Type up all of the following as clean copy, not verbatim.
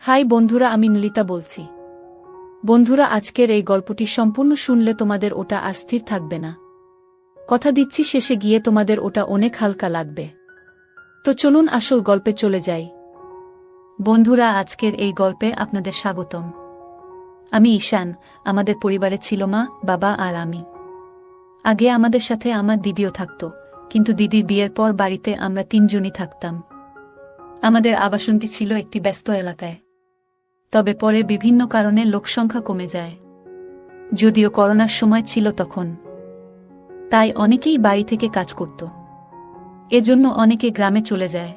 High বন্ধুরা, আমি নলিতা বলছি। বন্ধুরা, আজকের এই গল্পটি সম্পূর্ণ শুনলে তোমাদের ওটা আর স্থির থাকবে না। কথা দিচ্ছি, শেষে গিয়ে তোমাদের ওটা অনেক হালকা লাগবে। তো চলুন আসল গল্পে চলে যাই। বন্ধুরা, আজকের এই গল্পে আপনাদের স্বাগতম। আমি ঈশান। আমাদের পরিবারে ছিল মা, বাবা আর আমি। আগে আমাদের সাথে আমার দিদিও থাকত, কিন্তু দিদির বিয়ের পর বাড়িতে আমরা তিনজনই থাকতাম। আমাদের আবাসনটি ছিল একটি ব্যস্ত এলাকায়। তবে পরে বিভিন্ন কারণে লোকসংখ্যা কমে যায়, যদিও করোনার সময় ছিল তখন। তাই অনেকেই বাড়ি থেকে কাজ করত, এজন্য অনেকে গ্রামে চলে যায়।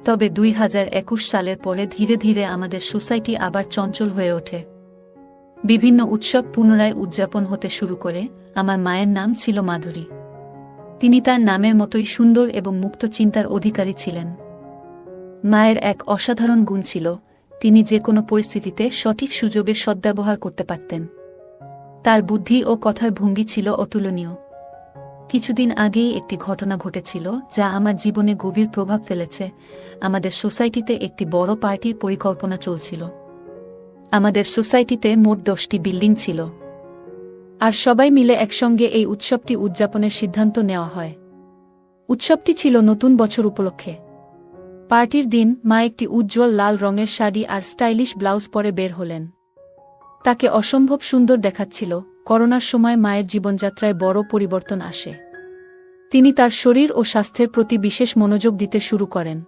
তবে 2021 সালের পরে ধীরে ধীরে আমাদের সোসাইটি আবার চঞ্চল হয়ে ওঠে। বিভিন্ন উৎসব পুনরায় উদযাপন হতে শুরু করে। আমার মায়ের নাম ছিল মাধুরী। তিনি তার নামের মতোই সুন্দর এবং মুক্ত চিন্তার অধিকারী ছিলেন। মায়ের এক অসাধারণ গুণ ছিল, তিনি যে কোনো পরিস্থিতিতে সঠিক সুযোগের সদ্ব্যবহার করতে পারতেন। তার বুদ্ধি ও কথার ভঙ্গি ছিল অতুলনীয়। কিছুদিন আগেই একটি ঘটনা ঘটেছিল যা আমার জীবনে গভীর প্রভাব ফেলেছে। আমাদের সোসাইটিতে একটি বড় পার্টির পরিকল্পনা চলছিল। আমাদের সোসাইটিতে মোট 10টি বিল্ডিং ছিল, আর সবাই মিলে একসঙ্গে এই উৎসবটি উদযাপনের সিদ্ধান্ত নেওয়া হয়। উৎসবটি ছিল নতুন বছর উপলক্ষে। পার্টির দিন মা একটি উজ্জ্বল লাল রঙের শাড়ি আর স্টাইলিশ ব্লাউজ পরে বের হলেন। তাকে অসম্ভব সুন্দর দেখাচ্ছিল। করোনার সময় মায়ের জীবনযাত্রায় বড় পরিবর্তন আসে। তিনি তার শরীর ও স্বাস্থ্যের প্রতি বিশেষ মনোযোগ দিতে শুরু করেন।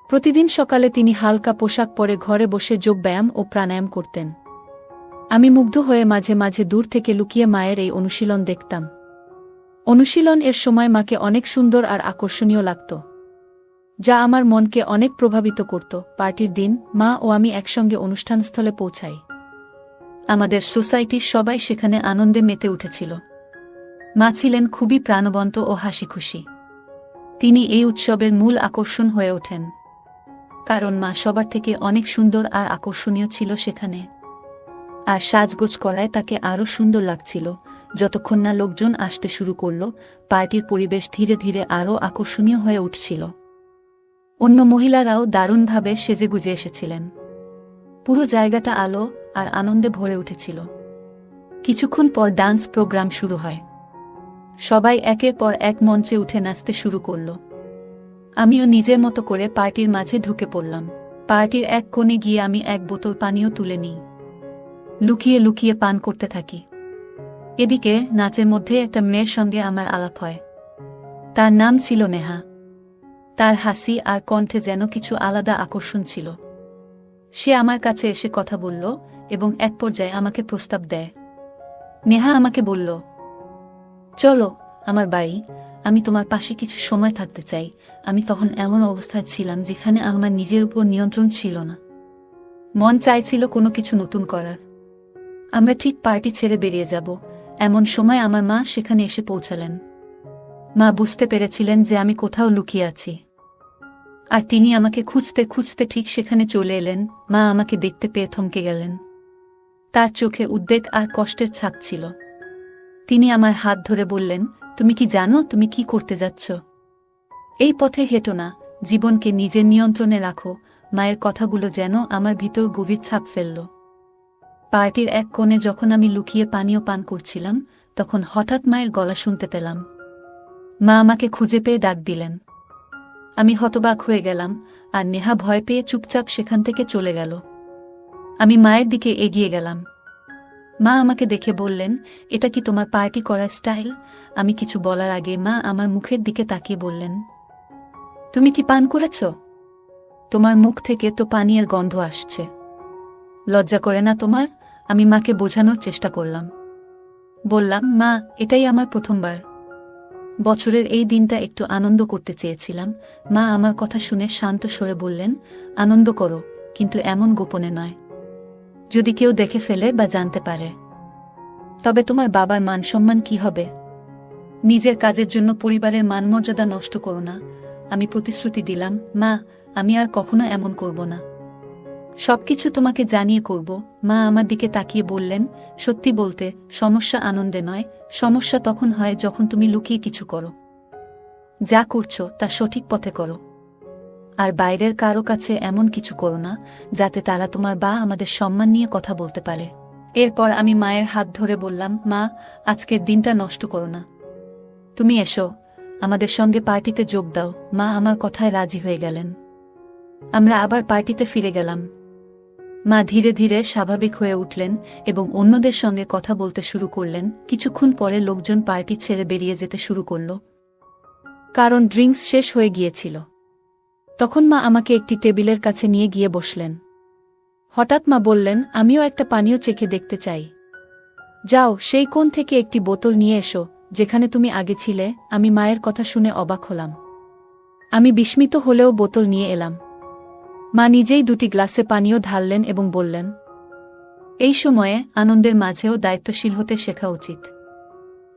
প্রতিদিন সকালে তিনি হালকা পোশাক পরে ঘরে বসে যোগব্যায়াম ও প্রাণায়াম করতেন। আমি মুগ্ধ হয়ে মাঝে মাঝে দূর থেকে লুকিয়ে মায়ের এই অনুশীলন দেখতাম। অনুশীলন এর সময় মাকে অনেক সুন্দর আর আকর্ষণীয় লাগত, যা আমার মনকে অনেক প্রভাবিত করত। পার্টির দিন মা ও আমি একসঙ্গে অনুষ্ঠানস্থলে পৌঁছাই। আমাদের সোসাইটির সবাই সেখানে আনন্দে মেতে উঠেছিল। মা ছিলেন খুবই প্রাণবন্ত ও হাসিখুশি। তিনি এই উৎসবের মূল আকর্ষণ হয়ে ওঠেন, কারণ মা সবার থেকে অনেক সুন্দর আর আকর্ষণীয় ছিল সেখানে। আর সাজগোজ করায় তাকে আরও সুন্দর লাগছিল। যতক্ষণ না লোকজন আসতে শুরু করল, পার্টির পরিবেশ ধীরে ধীরে আরও আকর্ষণীয় হয়ে উঠছিল। অন্য মহিলারাও দারুণভাবে সেজেগুজে এসেছিলেন। পুরো জায়গাটা আলো আর আনন্দে ভরে উঠেছিল। কিছুক্ষণ পর ডান্স প্রোগ্রাম শুরু হয়। সবাই একের পর এক মঞ্চে উঠে নাচতে শুরু করল। আমিও নিজের মতো করে পার্টির মাঝে ঢুকে পড়লাম। পার্টির এক কোণে গিয়ে আমি এক বোতল পানীয় তুলে নিই। লুকিয়ে লুকিয়ে পান করতে থাকি। এদিকে নাচের মধ্যে একটা মেয়ের সঙ্গে আমার আলাপ হয়। তার নাম ছিল নেহা। তার হাসি আর কণ্ঠে যেন কিছু আলাদা আকর্ষণ ছিল। সে আমার কাছে এসে কথা বলল এবং এক পর্যায়ে আমাকে প্রস্তাব দেয়। নেহা আমাকে বলল, চলো আমার বাড়ি, আমি তোমার পাশে কিছু সময় থাকতে চাই। আমি তখন এমন অবস্থায় ছিলাম যেখানে আমার নিজের উপর নিয়ন্ত্রণ ছিল না। মন চাইছিল কোনো কিছু নতুন করার। আমরা ঠিক পার্টি ছেড়ে বেরিয়ে যাব, এমন সময় আমার মা সেখানে এসে পৌঁছালেন। মা বুঝতে পেরেছিলেন যে আমি কোথাও লুকিয়ে আছি, আর তিনি আমাকে খুঁজতে খুঁজতে ঠিক সেখানে চলে এলেন। মা আমাকে দেখতে পেয়ে থমকে গেলেন। তার চোখে উদ্বেগ আর কষ্টের ছাপ ছিল। তিনি আমার হাত ধরে বললেন, তুমি কি জানো তুমি কি করতে যাচ্ছ? এই পথে হেঁটো না, জীবনকে নিজের নিয়ন্ত্রণে রাখো। মায়ের কথাগুলো যেন আমার ভিতর গভীর ছাপ ফেলল। পার্টির এক কোণে যখন আমি লুকিয়ে পানীয় পান করছিলাম, তখন হঠাৎ মায়ের গলা শুনতে পেলাম। মা আমাকে খুঁজে পেয়ে ডাক দিলেন। আমি হতবাক হয়ে গেলাম, আর নেহা ভয় পেয়ে চুপচাপ সেখান থেকে চলে গেল। আমি মায়ের দিকে এগিয়ে গেলাম। মা আমাকে দেখে বললেন, এটা কি তোমার পার্টি করার স্টাইল? আমি কিছু বলার আগে মা আমার মুখের দিকে তাকিয়ে বললেন, তুমি কি পান করেছ? তোমার মুখ থেকে তো পানীয়ের গন্ধ আসছে। লজ্জা করে না তোমার? আমি মাকে বোঝানোর চেষ্টা করলাম। বললাম, মা, এটাই আমার প্রথমবার। বছরের এই দিনটা একটু আনন্দ করতে চেয়েছিলাম। মা আমার কথা শুনে শান্ত স্বরে বললেন, আনন্দ করো, কিন্তু এমন গোপনে নয়। যদি কেউ দেখে ফেলে বা জানতে পারে, তবে তোমার বাবার মান সম্মান কি হবে? নিজের কাজের জন্য পরিবারের মানমর্যাদা নষ্ট করো না। আমি প্রতিশ্রুতি দিলাম, মা, আমি আর কখনো এমন করব না। সবকিছু তোমাকে জানিয়ে করব। মা আমার দিকে তাকিয়ে বললেন, সত্যি বলতে, সমস্যা আনন্দে নয়, সমস্যা তখন হয় যখন তুমি লুকিয়ে কিছু করো। যা করছো তা সঠিক পথে করো। আর বাইরের কারো কাছে এমন কিছু করো না যাতে তারা তোমার বা আমাদের সম্মান নিয়ে কথা বলতে পারে। এরপর আমি মায়ের হাত ধরে বললাম, মা, আজকের দিনটা নষ্ট করো না। তুমি এসো, আমাদের সঙ্গে পার্টিতে যোগ দাও। মা আমার কথায় রাজি হয়ে গেলেন। আমরা আবার পার্টিতে ফিরে গেলাম। মা ধীরে ধীরে স্বাভাবিক হয়ে উঠলেন এবং অন্যদের সঙ্গে কথা বলতে শুরু করলেন। কিছুক্ষণ পরে লোকজন পার্টি ছেড়ে বেরিয়ে যেতে শুরু করল, কারণ ড্রিঙ্কস শেষ হয়ে গিয়েছিল। তখন মা আমাকে একটি টেবিলের কাছে নিয়ে গিয়ে বসলেন। হঠাৎ মা বললেন, আমিও একটা পানীয় চেখে দেখতে চাই। যাও, সেই কোণ থেকে একটি বোতল নিয়ে এসো, যেখানে তুমি আগে ছিলে। আমি মায়ের কথা শুনে অবাক হলাম। আমি বিস্মিত হলেও বোতল নিয়ে এলাম। মা নিজেই দুটি গ্লাসে পানীয় ঢাললেন এবং বললেন, এই সময়ে আনন্দের মাঝেও দায়িত্বশীল হতে শেখা উচিত।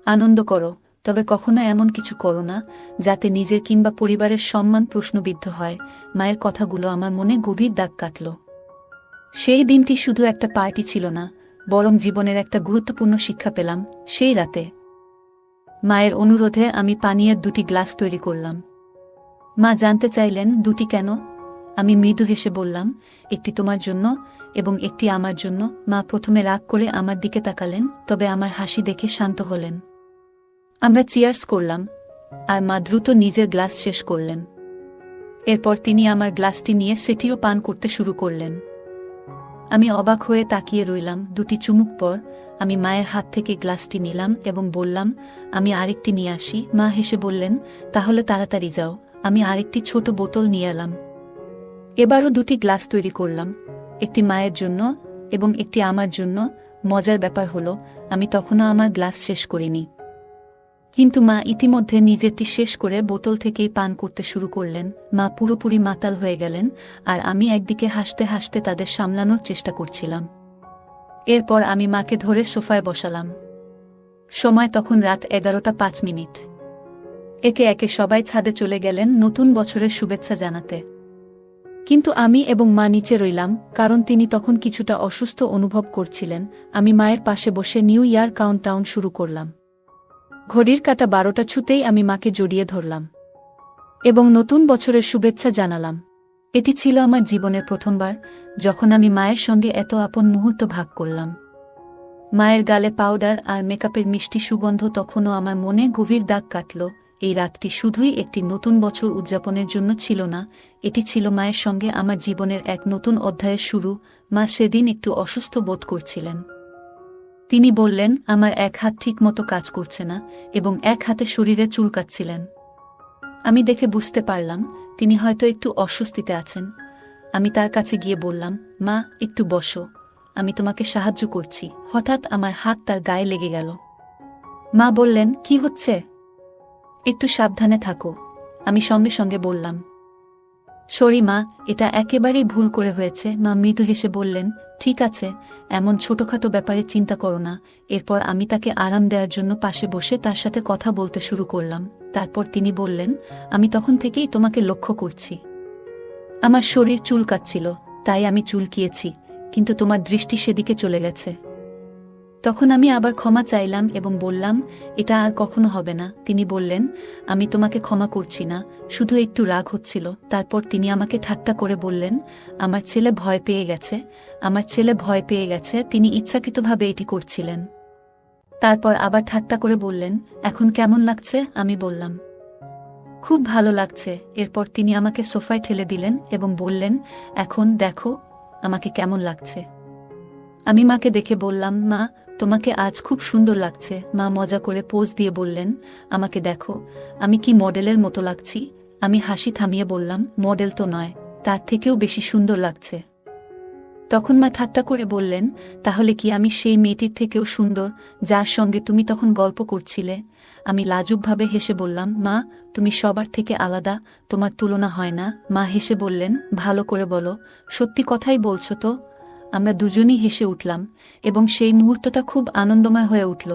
আনন্দ করো, তবে কখনো এমন কিছু করো না যাতে নিজের কিংবা পরিবারের সম্মান প্রশ্নবিদ্ধ হয়। মায়ের কথাগুলো আমার মনে গভীর দাগ কাটল। সেই দিনটি শুধু একটা পার্টি ছিল না, বরং জীবনের একটা গুরুত্বপূর্ণ শিক্ষা পেলাম সেই রাতে। মায়ের অনুরোধে আমি পানীয়ের দুটি গ্লাস তৈরি করলাম। মা জানতে চাইলেন, দুটি কেন? আমি মৃদু হেসে বললাম, একটি তোমার জন্য এবং একটি আমার জন্য। মা প্রথমে রাগ করে আমার দিকে তাকালেন, তবে আমার হাসি দেখে শান্ত হলেন। আমরা চিয়ার্স করলাম, আর মা দ্রুত নিজের গ্লাস শেষ করলেন। এরপর তিনি আমার গ্লাসটি নিয়ে সেটিও পান করতে শুরু করলেন। আমি অবাক হয়ে তাকিয়ে রইলাম। দুটি চুমুক পর আমি মায়ের হাত থেকে গ্লাসটি নিলাম এবং বললাম, আমি আরেকটি নিয়ে আসি। মা হেসে বললেন, তাহলে তাড়াতাড়ি যাও। আমি আরেকটি ছোট বোতল নিয়ে এলাম। এবারও দুটি গ্লাস তৈরি করলাম, একটি মায়ের জন্য এবং একটি আমার জন্য। মজার ব্যাপার হলো, আমি তখনও আমার গ্লাস শেষ করিনি, কিন্তু মা ইতিমধ্যে নিজেরটি শেষ করে বোতল থেকেই পান করতে শুরু করলেন। মা পুরোপুরি মাতাল হয়ে গেলেন, আর আমি একদিকে হাসতে হাসতে তাদের সামলানোর চেষ্টা করছিলাম। এরপর আমি মাকে ধরে সোফায় বসালাম। সময় তখন রাত 11:05। একে একে সবাই ছাদে চলে গেলেন নতুন বছরের শুভেচ্ছা জানাতে, কিন্তু আমি এবং মা নিচে রইলাম, কারণ তিনি তখন কিছুটা অসুস্থ অনুভব করছিলেন। আমি মায়ের পাশে বসে নিউ ইয়ার কাউন্টডাউন শুরু করলাম। ঘড়ির কাঁটা 12টা ছুতেই আমি মাকে জড়িয়ে ধরলাম এবং নতুন বছরের শুভেচ্ছা জানালাম। এটি ছিল আমার জীবনের প্রথমবার যখন আমি মায়ের সঙ্গে এত আপন মুহূর্ত ভাগ করলাম। মায়ের গালে পাউডার আর মেকআপের মিষ্টি সুগন্ধ তখনও আমার মনে গভীর দাগ কাটল। এই রাতটি শুধুই একটি নতুন বছর উদযাপনের জন্য ছিল না, এটি ছিল মায়ের সঙ্গে আমার জীবনের এক নতুন অধ্যায়ের শুরু। মা সেদিন একটু অসুস্থ বোধ করছিলেন। তিনি বললেন, আমার এক হাত ঠিক মতো কাজ করছে না এবং এক হাতে শরীরে চুলকাচ্ছিলেন। আমি দেখে বুঝতে পারলাম তিনি হয়তো একটু অস্বস্তিতে আছেন। আমি তার কাছে গিয়ে বললাম, মা, একটু বসো, আমি তোমাকে সাহায্য করছি। হঠাৎ আমার হাত তার গায়ে লেগে গেল। মা বললেন, কি হচ্ছে? একটু সাবধানে থাকো। আমি সঙ্গে সঙ্গে বললাম, সরি মা, এটা একেবারেই ভুল করে হয়েছে। মা মৃদু হেসে বললেন, ঠিক আছে, এমন ছোটখাটো ব্যাপারে চিন্তা করো না। এরপর আমি তাকে আরাম দেওয়ার জন্য পাশে বসে তার সাথে কথা বলতে শুরু করলাম। তারপর তিনি বললেন, আমি তখন থেকেই তোমাকে লক্ষ্য করছি। আমার শরীর চুলকাচ্ছিল, তাই আমি চুলকিয়েছি, কিন্তু তোমার দৃষ্টি সেদিকে চলে গেছে। তখন আমি আবার ক্ষমা চাইলাম এবং বললাম, এটা আর কখনো হবে না। তিনি বললেন, আমি তোমাকে ক্ষমা করছি না, শুধু একটু রাগ হচ্ছিল। তারপর তিনি আমাকে ঠাট্টা করে বললেন, আমার ছেলে ভয় পেয়ে গেছে, আমার ছেলে ভয় পেয়ে গেছে। তিনি ইচ্ছাকৃতভাবে এটি করছিলেন। তারপর আবার ঠাট্টা করে বললেন, এখন কেমন লাগছে? আমি বললাম, খুব ভালো লাগছে। এরপর তিনি আমাকে সোফায় ঠেলে দিলেন এবং বললেন, এখন দেখো আমাকে কেমন লাগছে। আমি মাকে দেখে বললাম, মা, তোমাকে আজ খুব সুন্দর লাগছে। মা মজা করে পোজ দিয়ে বললেন, আমাকে দেখো, আমি কি মডেলের মতো লাগছি? আমি হাসি থামিয়ে বললাম, মডেল তো নয়, তার থেকেও বেশি সুন্দর লাগছে। তখন মা ঠাট্টা করে বললেন, তাহলে কি আমি সেই মেয়েটির থেকেও সুন্দর যার সঙ্গে তুমি তখন গল্প করছিলে? আমি লাজুকভাবে হেসে বললাম, মা, তুমি সবার থেকে আলাদা, তোমার তুলনা হয় না। মা হেসে বললেন, ভালো করে বলো, সত্যি কথাই বলছো তো? আমরা দুজনই হেসে উঠলাম এবং সেই মুহূর্তটা খুব আনন্দময় হয়ে উঠল।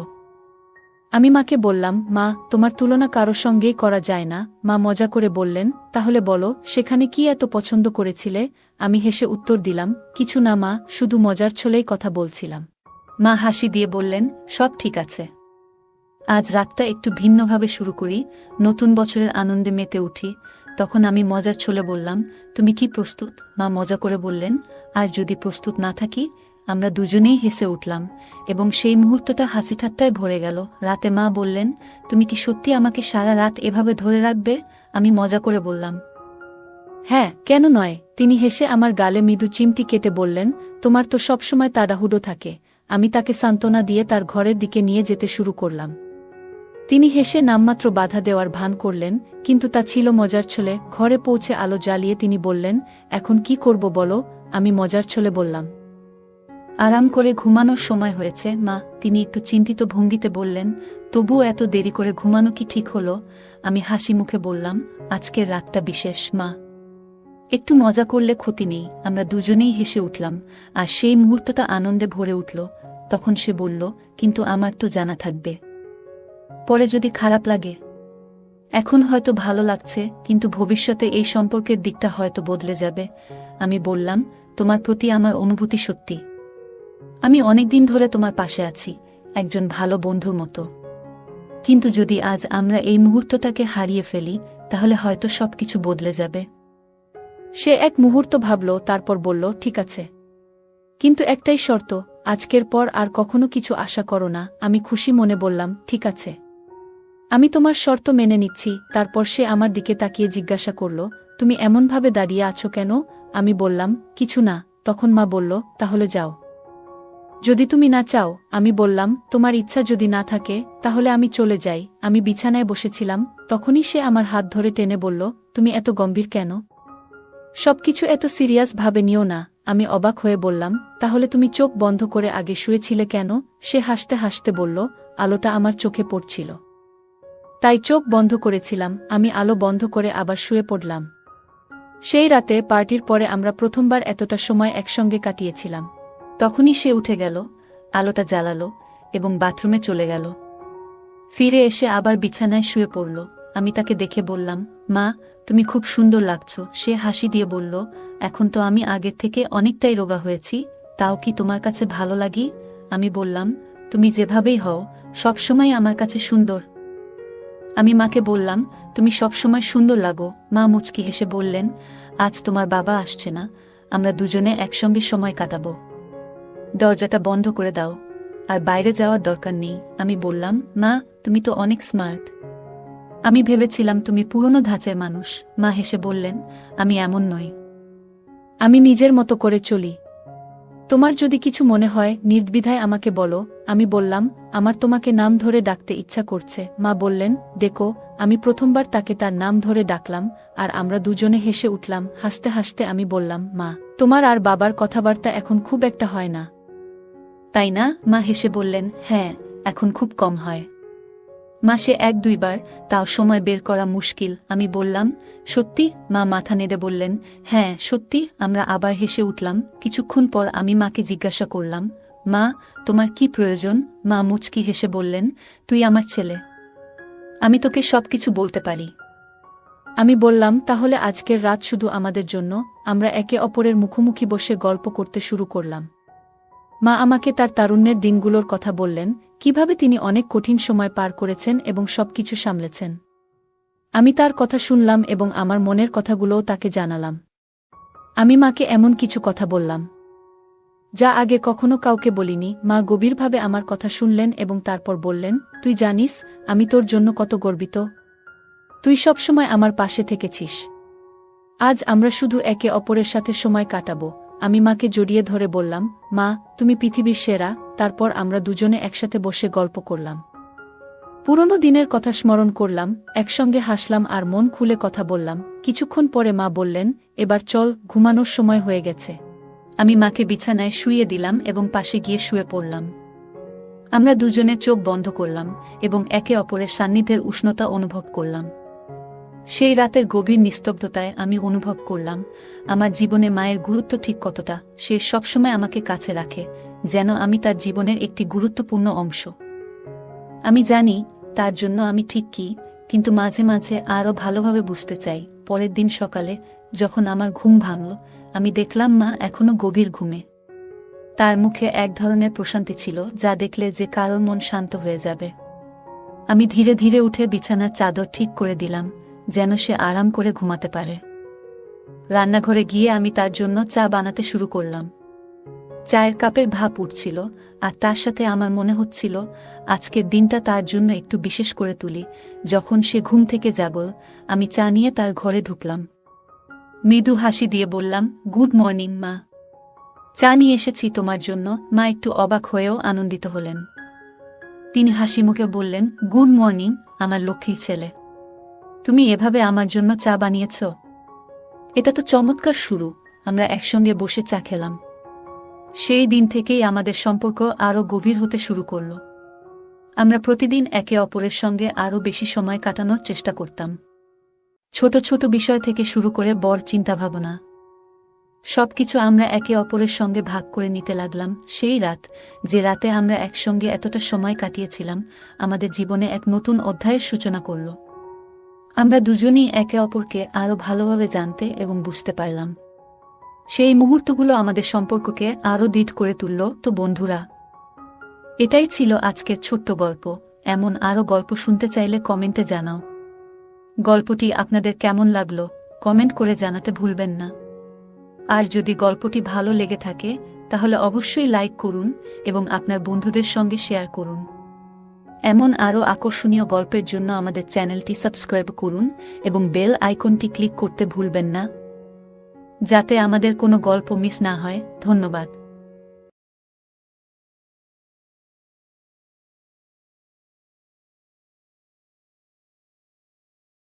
আমি মাকে বললাম, মা, তোমার তুলনা কারো সঙ্গেই করা যায় না। মা মজা করে বললেন, তাহলে বলো, সেখানে কি এত পছন্দ করেছিলে? আমি হেসে উত্তর দিলাম, কিছু না মা, শুধু মজার ছলেই কথা বলছিলাম। মা হাসি দিয়ে বললেন, সব ঠিক আছে। আজ রাতটা একটু ভিন্নভাবে শুরু করি, নতুন বছরের আনন্দে মেতে উঠি। তখন আমি মজার ছলে বললাম, তুমি কি প্রস্তুত? মা মজা করে বললেন, আর যদি প্রস্তুত না থাকি? আমরা দুজনেই হেসে উঠলাম এবং সেই মুহূর্তটা হাসি ঠাট্টায় ভরে গেল। রাতে মা বললেন, তুমি কি সত্যি আমাকে সারা রাত এভাবে ধরে রাখবে? আমি মজা করে বললাম, হ্যাঁ, কেন নয়। তিনি হেসে আমার গালে মৃদু চিমটি কেটে বললেন, তোমার তো সবসময় তাড়াহুড়ো থাকে। আমি তাকে সান্ত্বনা দিয়ে তার ঘরের দিকে নিয়ে যেতে শুরু করলাম। তিনি হেসে নামমাত্র বাধা দেওয়ার ভান করলেন, কিন্তু তা ছিল মজার ছলে। ঘরে পৌঁছে আলো জ্বালিয়ে তিনি বললেন, এখন কি করব বলো? আমি মজার ছলে বললাম, আরাম করে ঘুমানোর সময় হয়েছে মা। তিনি একটু চিন্তিত ভঙ্গিতে বললেন, তবুও এত দেরি করে ঘুমানো কি ঠিক হলো? আমি হাসি মুখে বললাম, আজকের রাতটা বিশেষ মা, একটু মজা করলে ক্ষতি নেই। আমরা দুজনেই হেসে উঠলাম, আর সেই মুহূর্তটা আনন্দে ভরে উঠল। তখন সে বলল, কিন্তু আমার তো জানা থাকবে, পরে যদি খারাপ লাগে। এখন হয়তো ভালো লাগছে, কিন্তু ভবিষ্যতে এই সম্পর্কের দিকটা হয়তো বদলে যাবে। আমি বললাম, তোমার প্রতি আমার অনুভূতি সত্যি। আমি অনেকদিন ধরে তোমার পাশে আছি, একজন ভালো বন্ধুর মতো। কিন্তু যদি আজ আমরা এই মুহূর্তটাকে হারিয়ে ফেলি, তাহলে হয়তো সবকিছু বদলে যাবে। সে এক মুহূর্ত ভাবল, তারপর বলল, ঠিক আছে, কিন্তু একটাই শর্ত, আজকের পর আর কখনো কিছু আশা করো না। আমি খুশি মনে বললাম, ঠিক আছে, আমি তোমার শর্ত মেনে নিচ্ছি। তারপর সে আমার দিকে তাকিয়ে জিজ্ঞাসা করল, তুমি এমনভাবে দাঁড়িয়ে আছো কেন? আমি বললাম, কিছু না। তখন মা বলল, তাহলে যাও, যদি তুমি না চাও। আমি বললাম, তোমার ইচ্ছা যদি না থাকে, তাহলে আমি চলে যাই। আমি বিছানায় বসেছিলাম, তখনই সে আমার হাত ধরে টেনে বলল, তুমি এত গম্ভীর কেন? সবকিছু এত সিরিয়াস ভাবে নিও না। আমি অবাক হয়ে বললাম, তাহলে তুমি চোখ বন্ধ করে আগে শুয়েছিলে কেন? সে হাসতে হাসতে বলল, আলোটা আমার চোখে পড়ছিল, তাই চোখ বন্ধ করেছিলাম। আমি আলো বন্ধ করে আবার শুয়ে পড়লাম। সেই রাতে পার্টির পরে আমরা প্রথমবার এতটা সময় একসঙ্গে কাটিয়েছিলাম। তখনই সে উঠে গেল, আলোটা জ্বালালো এবং বাথরুমে চলে গেল। ফিরে এসে আবার বিছানায় শুয়ে পড়ল। আমি তাকে দেখে বললাম, মা, তুমি খুব সুন্দর লাগছো। সে হাসি দিয়ে বলল, এখন তো আমি আগের থেকে অনেকটাই রোগা হয়েছি, তাও কি তোমার কাছে ভালো লাগি? আমি বললাম, তুমি যেভাবেই হও, সবসময় আমার কাছে সুন্দর। আমি মাকে বললাম, তুমি সবসময় সুন্দর লাগো। মা মুচকি হেসে বললেন, আজ তোমার বাবা আসছে না, আমরা দুজনে একসঙ্গে সময় কাটাবো। দরজাটা বন্ধ করে দাও, আর বাইরে যাওয়ার দরকার নেই। আমি বললাম, মা, তুমি তো অনেক স্মার্ট। আমি ভেবেছিলাম তুমি পুরনো ধাঁচের মানুষ। মা হেসে বললেন, আমি এমন নই, আমি নিজের মতো করে চলি। তোমার যদি কিছু মনে হয়, নির্দ্বিধায় আমাকে বলো। আমি বললাম, আমার তোমাকে নাম ধরে ডাকতে ইচ্ছা করছে। মা বললেন, দেখো। আমি প্রথমবার তাকে তার নাম ধরে ডাকলাম, আর আমরা দুজনে হেসে উঠলাম। হাসতে হাসতে আমি বললাম, মা, তোমার আর বাবার কথাবার্তা এখন খুব একটা হয় না, তাই না? মা হেসে বললেন, হ্যাঁ, এখন খুব কম হয়। মাসে 1-2 বার, তাও সময় বের করা মুশকিল। আমি বললাম, সত্যি? মা মাথা নেড়ে বললেন, হ্যাঁ, সত্যি। আমরা আবার হেসে উঠলাম। কিছুক্ষণ পর আমি মাকে জিজ্ঞাসা করলাম, মা, তোমার কি প্রয়োজন? মা মুচকি হেসে বললেন, তুই আমার ছেলে, আমি তোকে সবকিছু বলতে পারি। আমি বললাম, তাহলে আজকের রাত শুধু আমাদের জন্য। আমরা একে অপরের মুখোমুখি বসে গল্প করতে শুরু করলাম। মা আমাকে তার তারুণ্যের দিনগুলোর কথা বললেন, কিভাবে তিনি অনেক কঠিন সময় পার করেছেন এবং সবকিছু সামলেছেন। আমি তার কথা শুনলাম এবং আমার মনের কথাগুলোও তাকে জানালাম। আমি মাকে এমন কিছু কথা বললাম, যা আগে কখনো কাউকে বলিনি। মা গভীরভাবে আমার কথা শুনলেন এবং তারপর বললেন, তুই জানিস আমি তোর জন্য কত গর্বিত। তুই সবসময় আমার পাশে থেকেছিস। আজ আমরা শুধু একে অপরের সাথে সময় কাটাবো। আমি মাকে জড়িয়ে ধরে বললাম, মা, তুমি পৃথিবীর সেরা। তারপর আমরা দুজনে একসাথে বসে গল্প করলাম, পুরনো দিনের কথা স্মরণ করলাম, একসঙ্গে হাসলাম আর মন খুলে কথা বললাম। কিছুক্ষণ পরে মা বললেন, এবার চল, ঘুমানোর সময় হয়ে গেছে। আমি মাকে বিছানায় শুইয়ে দিলাম এবং পাশে গিয়ে শুয়ে পড়লাম। আমরা দুজনে চোখ বন্ধ করলাম এবং একে অপরের সান্নিধ্যের উষ্ণতা অনুভব করলাম। সেই রাতের গভীর নিস্তব্ধতায় আমি অনুভব করলাম আমার জীবনে মায়ের গুরুত্ব ঠিক কতটা। সে সবসময় আমাকে কাছে রাখে, যেন আমি তার জীবনের একটি গুরুত্বপূর্ণ অংশ। আমি জানি তার জন্য আমি ঠিক কি, কিন্তু মাঝে মাঝে আরও ভালোভাবে বুঝতে চাই। পরের দিন সকালে যখন আমার ঘুম ভাঙল, আমি দেখলাম মা এখনো গভীর ঘুমে। তার মুখে এক ধরনের প্রশান্তি ছিল, যা দেখলে যে কারোর মন শান্ত হয়ে যাবে। আমি ধীরে ধীরে উঠে বিছানার চাদর ঠিক করে দিলাম, যেন সে আরাম করে ঘুমাতে পারে। রান্নাঘরে গিয়ে আমি তার জন্য চা বানাতে শুরু করলাম। চায়ের কাপের ভাপ উঠছিল, আর তার সাথে আমার মনে হচ্ছিল আজকের দিনটা তার জন্য একটু বিশেষ করে তুলি। যখন সে ঘুম থেকে জাগল, আমি চা নিয়ে তার ঘরে ঢুকলাম। মৃদু হাসি দিয়ে বললাম, গুড মর্নিং মা, চা নিয়ে এসেছি তোমার জন্য। মা একটু অবাক হয়েও আনন্দিত হলেন। তিনি হাসি মুখে বললেন, গুড মর্নিং আমার লক্ষ্মী ছেলে, তুমি এভাবে আমার জন্য চা বানিয়েছ? এটা তো চমৎকার শুরু। আমরা একসঙ্গে বসে চা খেলাম। সেই দিন থেকেই আমাদের সম্পর্ক আরও গভীর হতে শুরু করল। আমরা প্রতিদিন একে অপরের সঙ্গে আরও বেশি সময় কাটানোর চেষ্টা করতাম। ছোট ছোট বিষয় থেকে শুরু করে বড় চিন্তাভাবনা, সবকিছু আমরা একে অপরের সঙ্গে ভাগ করে নিতে লাগলাম। সেই রাত, যে রাতে আমরা একসঙ্গে এতটা সময় কাটিয়েছিলাম, আমাদের জীবনে এক নতুন অধ্যায়ের সূচনা করল। আমরা দুজনই একে অপরকে আরও ভালোভাবে জানতে এবং বুঝতে পারলাম। সেই মুহূর্তগুলো আমাদের সম্পর্ককে আরও দৃঢ় করে তুলল। তো বন্ধুরা, এটাই ছিল আজকের ছোট্ট গল্প। এমন আরও গল্প শুনতে চাইলে কমেন্টে জানাও। গল্পটি আপনাদের কেমন লাগলো কমেন্ট করে জানাতে ভুলবেন না। আর যদি গল্পটি ভালো লেগে থাকে তাহলে অবশ্যই লাইক করুন এবং আপনার বন্ধুদের সঙ্গে শেয়ার করুন। এমন আরও আকর্ষণীয় গল্পের জন্য আমাদের চ্যানেলটি সাবস্ক্রাইব করুন এবং বেল আইকনটি ক্লিক করতে ভুলবেন না, যাতে আমাদের কোনো গল্প মিস না হয়। ধন্যবাদ।